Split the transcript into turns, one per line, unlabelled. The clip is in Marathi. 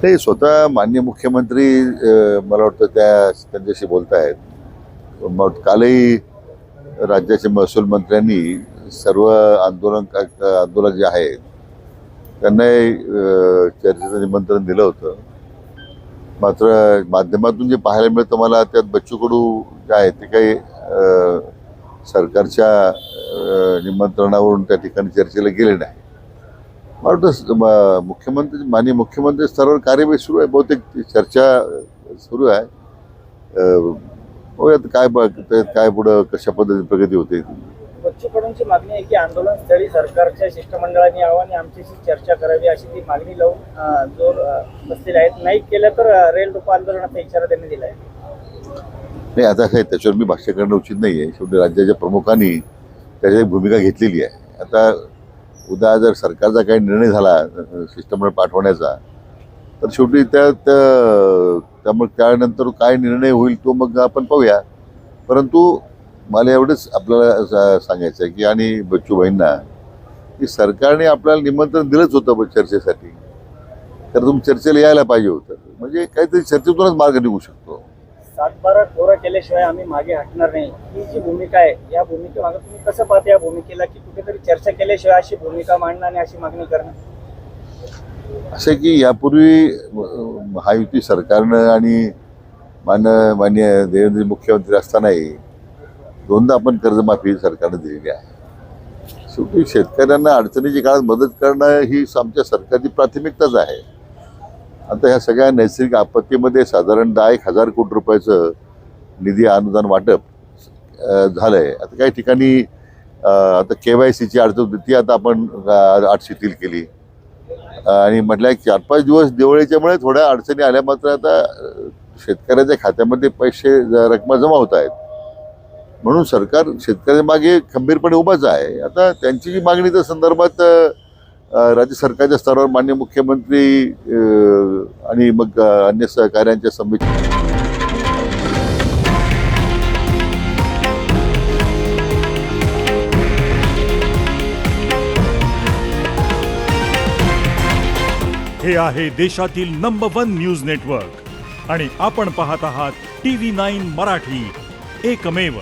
ते स्वतः माननीय मुख्यमंत्री मला वाटतं त्यांच्याशी बोलत आहेत. मग कालही राज्याचे महसूल मंत्र्यांनी सर्व आंदोलक जे आहेत त्यांना चर्चेचं निमंत्रण दिलं होतं. मात्र माध्यमातून जे पाहायला मिळतं मला त्यात बच्चू कडू जे आहेत ते काही सरकारच्या निमंत्रणावरून त्या ठिकाणी चर्चेला गेले नाही. मला वाटतं माननीय मुख्यमंत्री स्तरावर कार्यवाही सुरू आहे. बहुतेक चर्चा सुरू आहे. बघूयात काय पुढं कशा पद्धतीने प्रगती होते.
बच्चू कडूंची मागणी आहे की आंदोलन स्थळी सरकारच्या शिष्टमंडळाने यावं आणि आमच्याशी चर्चा करावी अशी ती मागणी लावून जोर बसलेले आहेत. नाही केलं तर रेल रोको आंदोलनाचा इशारा त्यांनी दिला आहे.
नाही, आता काय त्याच्यावर मी भाष्य करणं उचित नाही आहे. शेवटी राज्याच्या प्रमुखांनी त्याची भूमिका घेतलेली आहे. आता उद्या जर सरकारचा काही निर्णय झाला शिष्टमंडळ पाठवण्याचा तर शेवटी त्यामुळे त्यानंतर काय निर्णय होईल तो मग आपण पाहूया. परंतु मला एवढंच आपल्याला सांगायचं आहे की आणि बच्चूभाईंना की सरकारने आपल्याला निमंत्रण दिलंच होतं चर्चेसाठी, तर तुम्ही चर्चेला यायला पाहिजे होतं. म्हणजे काहीतरी चर्चेतूनच मार्ग निघू शकतो.
7-12 कोरा केल्याशिवाय आम्ही मागे हटणार नाही ही जी भूमिका आहे या भूमिकेमागे तुम्ही कसं पाहता या भूमिकेला की कुठेतरी चर्चा केल्याशिवाय अशी भूमिका मांडणं आणि अशी मागणी करणं?
असं की यापूर्वी महायुती सरकारनं आणि मान्य देवेंद्र मुख्यमंत्री असतानाही दोनदा आपण कर्जमाफी सरकारनं दिलेली आहे. शेवटी शेतकऱ्यांना अडचणीच्या काळात मदत करणं ही आमच्या सरकारची प्राथमिकताच आहे. आता ह्या सगळ्या नैसर्गिक आपत्तीमध्ये साधारण 10,000 कोटी रुपयाचं निधी अनुदान वाटप झालंय. आता काही ठिकाणी आता KYCची अडचण होती ती आता आपण 8 शिथिल केली आणि म्हटलं 4-5 दिवस दिवाळीच्यामुळे थोड्या अडचणी आल्या. मात्र आता शेतकऱ्याच्या खात्यामध्ये रकमा जमा होत आहेत म्हणून सरकार शेतकऱ्याच्या मागे खंबीरपणे उभाच आहे. आता त्यांची जी मागणी त्या संदर्भात राज्य सरकारच्या स्तरावर माननीय मुख्यमंत्री आणि मग अन्य सहकाऱ्यांच्या समिती
हे आहे देशातील नंबर 1 न्यूज नेटवर्क आणि आपण पाहत आहात TV9 मराठी, एकमेव.